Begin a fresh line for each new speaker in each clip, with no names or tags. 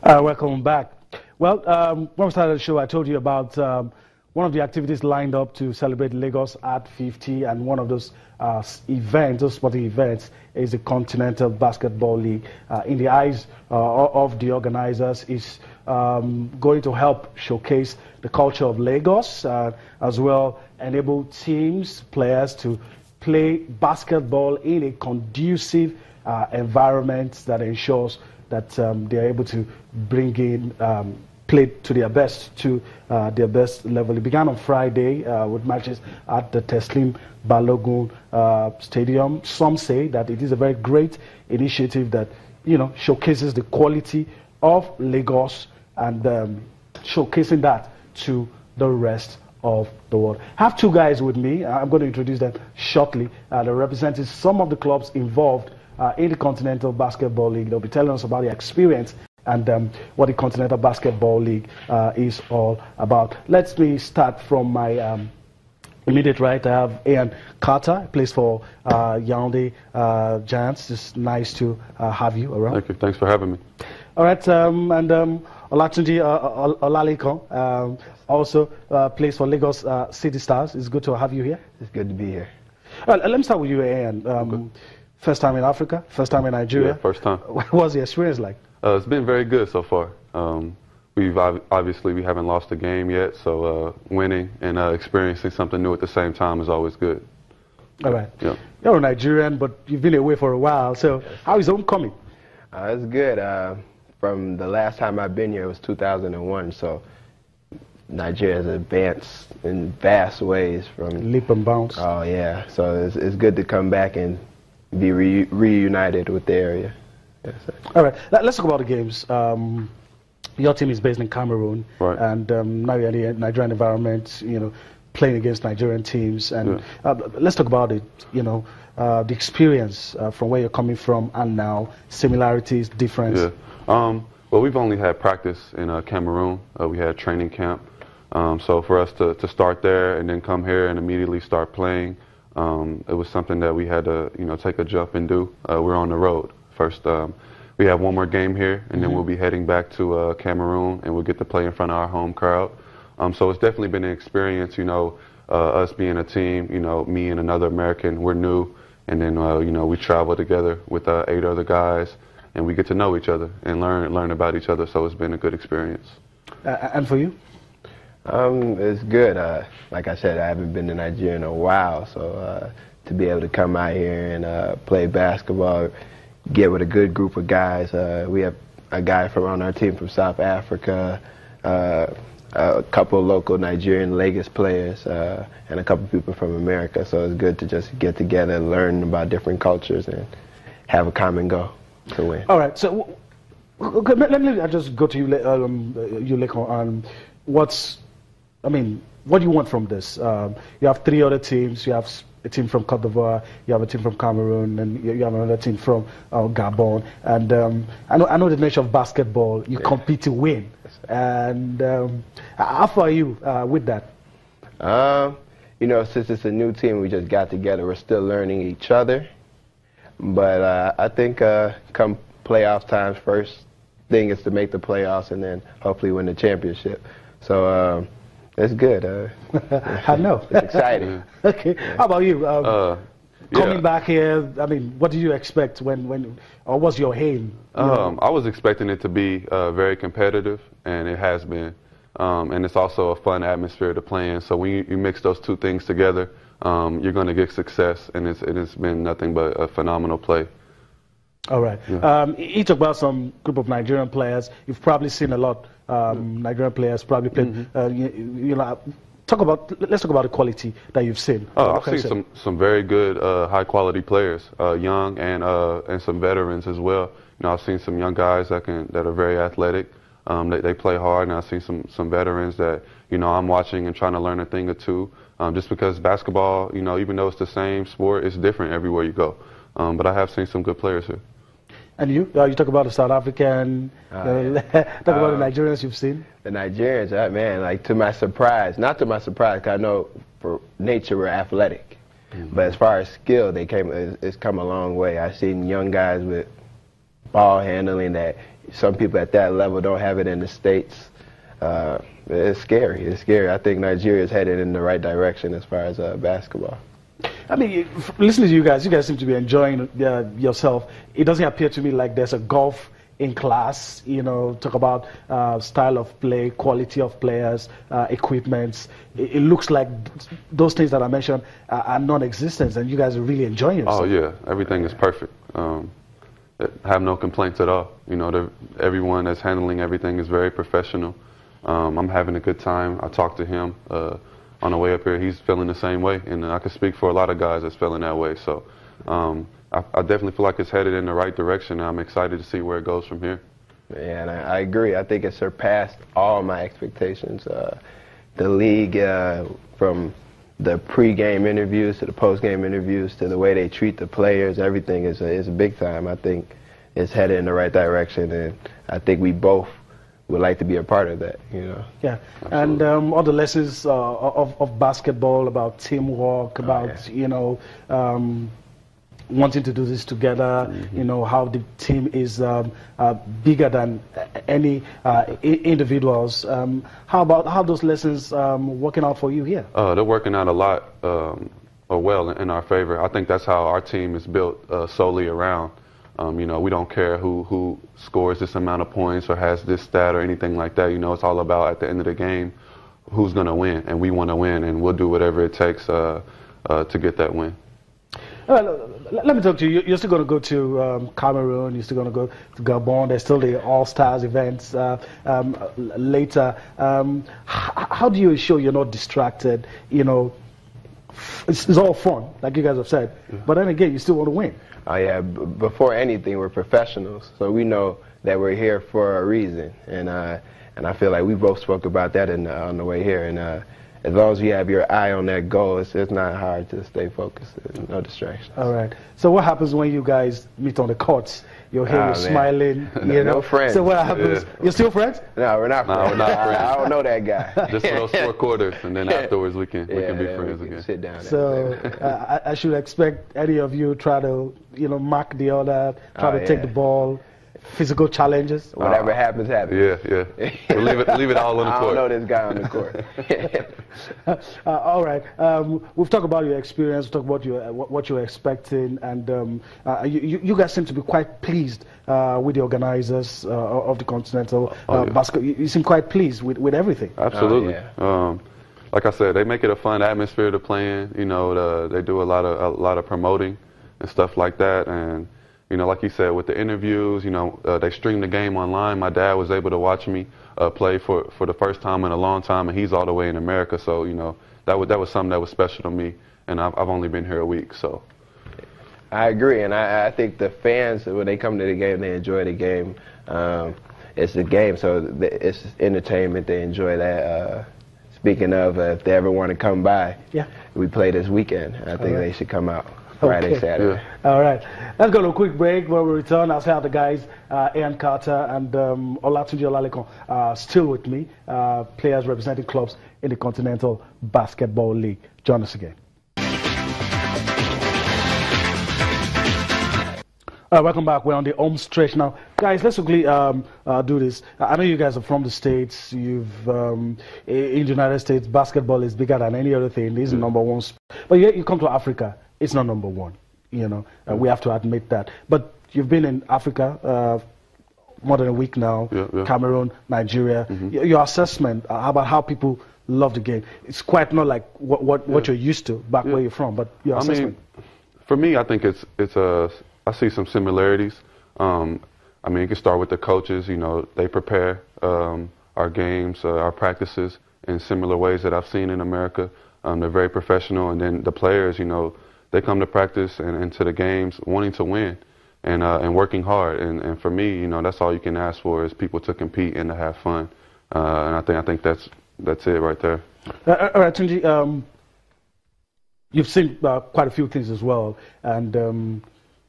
Welcome back. Well, when we started the show, I told you about one of the activities lined up to celebrate Lagos at 50, and one of those events, those sporting events, is the Continental Basketball League. In the eyes of the organizers, is going to help showcase the culture of Lagos, as well enable teams, players to play basketball in a conducive environment that ensures that they are able to bring in play to their best level. It began on Friday with matches at the Teslim Balogun Stadium. Some say that it is a very great initiative that showcases the quality of Lagos and showcasing that to the rest of the world. I have two guys with me. I'm going to introduce them shortly. They're representing some of the clubs involved in the Continental Basketball League. They'll be telling us about their experience and what the Continental Basketball League is all about. Let me start from my immediate right. I have Ian Carter, he plays for Yaoundé Giants. It's nice to have you around.
Thank you. Thanks for having me.
All right, and Olatunji Olalekan also plays for Lagos City Stars. It's good to have you here.
It's good to be here.
Let me start with you, Ian. First time in Africa, first time in Nigeria.
Yeah,
first time.
What was the experience like?
It's been very good so far. We haven't lost a game yet, so winning and experiencing something new at the same time is always good.
All right.
Yeah.
You're a Nigerian, but you've been away for a while. So how is homecoming?
It's good. From the last time I've been here, it was 2001. So Nigeria has advanced in vast ways from
leap and bounce.
Oh yeah. So it's good to come back and be reunited with the area. Yes,
all right, let's talk about the games. Your team is based in Cameroon,
right.
And now you're in the Nigerian environment, playing against Nigerian teams. And let's talk about it, the experience from where you're coming from and now, similarities, difference.
Yeah. Well, we've only had practice in Cameroon. We had training camp. So for us to start there and then come here and immediately start playing, it was something that we had to, take a jump and do. We're on the road. First, we have one more game here, and then we'll be heading back to Cameroon, and we'll get to play in front of our home crowd. So it's definitely been an experience, us being a team, me and another American, we're new, and then, we travel together with 8 other guys, and we get to know each other and learn about each other, so it's been a good experience.
And for you?
It's good. Like I said, I haven't been to Nigeria in a while, so to be able to come out here and play basketball, get with a good group of guys. We have a guy on our team from South Africa, a couple of local Nigerian Lagos players, and a couple of people from America. So it's good to just get together and learn about different cultures and have a common goal to win.
All right. So let me just go to you, Lekon. What do you want from this? You have 3 other teams. You have a team from Cote d'Ivoire, you have a team from Cameroon, and you have another team from Gabon. And I know the nature of basketball. You compete to win. And how far are you with that?
Since it's a new team, we just got together. We're still learning each other. But I think come playoff times, first thing is to make the playoffs and then hopefully win the championship. So it's good.
I know.
It's exciting.
Okay.
Yeah.
How about you? Coming
Yeah.
back here, what did you expect or what's your aim?
I was expecting it to be very competitive, and it has been. And it's also a fun atmosphere to play in. So when you mix those two things together, you're going to get success, and it's been nothing but a phenomenal play.
All right.
Yeah.
You talk about some group of Nigerian players. You've probably seen a lot. Nigerian players probably played. Let's talk about the quality that you've seen.
I've seen some very good, high quality players, young and some veterans as well. I've seen some young guys that are very athletic. They play hard, and I've seen some veterans that I'm watching and trying to learn a thing or two. Just because basketball, even though it's the same sport, it's different everywhere you go. But I have seen some good players here.
And you talk about the South African, talk about the Nigerians you've seen.
The Nigerians, man, to my surprise, not to my surprise, because I know for nature we're athletic. But as far as skill, it's come a long way. I've seen young guys with ball handling that some people at that level don't have it in the States. It's scary. It's scary. I think Nigeria is headed in the right direction as far as basketball.
I mean, listening to you guys seem to be enjoying yourself. It doesn't appear to me like there's a gulf in class. You know, talk about style of play, quality of players, equipments. It looks like those things that I mentioned are non-existent, and you guys are really enjoying yourself.
Oh yeah, everything is perfect. I have no complaints at all. You know, everyone that's handling everything is very professional. I'm having a good time. I talked to him on the way up here. He's feeling the same way, and I can speak for a lot of guys that's feeling that way. So I definitely feel like it's headed in the right direction, and I'm excited to see where it goes from here.
Yeah, and I agree. I think it surpassed all my expectations. The league, from the pre-game interviews to the post-game interviews to the way they treat the players, everything is a big time. I think it's headed in the right direction, and I think we both would like to be a part of that, you know.
Yeah, absolutely. And all the lessons of basketball, about teamwork, about, you know, wanting to do this together, you know, how the team is bigger than any individuals. How those lessons working out for you here?
They're working out a lot, or well, in our favor. I think that's how our team is built, solely around. You know, we don't care who scores this amount of points or has this stat or anything like that. You know, it's all about, at the end of the game, who's going to win, and we want to win, and we'll do whatever it takes to get that win.
Let me talk to you. You're still going to go to Cameroon. You're still going to go to Gabon. There's still the All-Stars events later. How do you ensure you're not distracted? You know, it's all fun, like you guys have said. Yeah. But then again, you still want to win.
Oh yeah. Before anything, we're professionals, so we know that we're here for a reason. And I feel like we both spoke about that on the way here. And as long as you have your eye on that goal, it's not hard to stay focused. There's no distractions.
All right. So what happens when you guys meet on the courts? You're here, you're smiling. You know?
No friends.
So what happens? Yeah. You're still friends?
No, we're not friends.
No, we're not friends.
I don't know that guy.
Just for those 4 quarters, and then afterwards we can be friends again.
Sit down.
So I should expect any of you try to, you know, mark the other, try to take the ball. Physical challenges.
Whatever happens, happens.
Yeah. We'll leave it all on the court.
I don't know this guy on the court.
All right. We've talked about your experience. We've talked about what you're expecting, and you guys seem to be quite pleased with the organizers of the Continental basketball. You seem quite pleased with everything.
Absolutely. Like I said, they make it a fun atmosphere to play in. You know, they do a lot of promoting and stuff like that, and you know, like you said, with the interviews, you know, they stream the game online. My dad was able to watch me play for the first time in a long time, and he's all the way in America. So, you know, that was something that was special to me, and I've only been here a week. So,
I agree, and I think the fans, when they come to the game, they enjoy the game. It's the game, so it's entertainment. They enjoy that. Speaking of, if they ever want to come by, we play this weekend. I think they should come out. Friday, Saturday.
Yeah. All right. Let's go to a quick break. When we return, I'll say how the guys, Ian Carter and Olatunji Olalekun, still with me, players representing clubs in the Continental Basketball League. Join us again. Welcome back. We're on the home stretch now. Guys, let's quickly do this. I know you guys are from the States. You've in the United States, basketball is bigger than any other thing. This is number one. But yet you come to Africa. It's not number one, you know. We have to admit that. But you've been in Africa more than a week now. Cameroon, Nigeria. Your assessment about how people love the game. It's quite not like what you're used to back where you're from. But your assessment.
I mean, for me, I think I see some similarities. I mean, you can start with the coaches. You know, they prepare our games, our practices in similar ways that I've seen in America. They're very professional, and then the players, you know, they come to practice and to the games wanting to win and working hard. And for me, you know, that's all you can ask for is people to compete and to have fun. And I think that's it right there.
All right, Tunji, you've seen quite a few things as well. And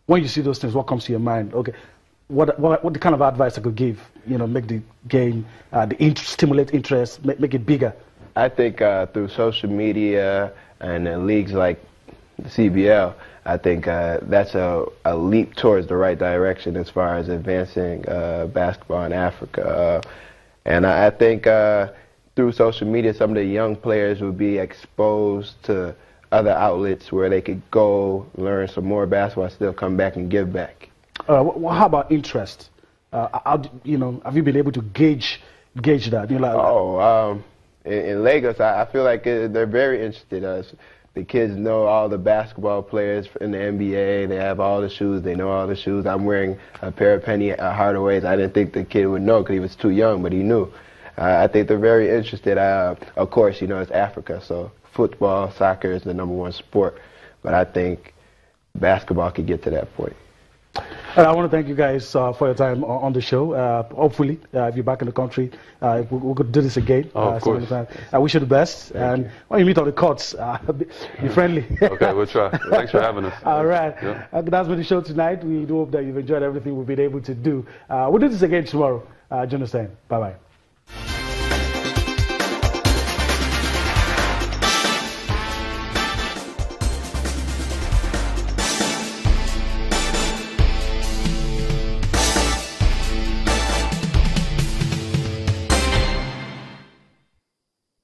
when you see those things, what comes to your mind? Okay, what the kind of advice I could give, you know, make the game, stimulate interest, make it bigger?
I think through social media and leagues like the CBL, I think that's a leap towards the right direction as far as advancing basketball in Africa. And I think through social media, some of the young players will be exposed to other outlets where they could go learn some more basketball and still come back and give back.
Well, how about interest? Have you been able to gauge that?
In Lagos, I feel like they're very interested. The kids know all the basketball players in the NBA. They have all the shoes. They know all the shoes. I'm wearing a pair of Penny Hardaways. I didn't think the kid would know because he was too young, but he knew. I think they're very interested. Of course, it's Africa, so football, soccer is the #1 sport. But I think basketball could get to that point.
I want to thank you guys for your time on the show. Hopefully, if you're back in the country, we could do this again.
Of course.
I wish you the best. And when you meet on the courts, be friendly.
Okay, we'll try. Thanks for having us.
All right.
Yeah.
That's been the show tonight. We do hope that you've enjoyed everything we've been able to do. We'll do this again tomorrow. Jonathan, bye-bye.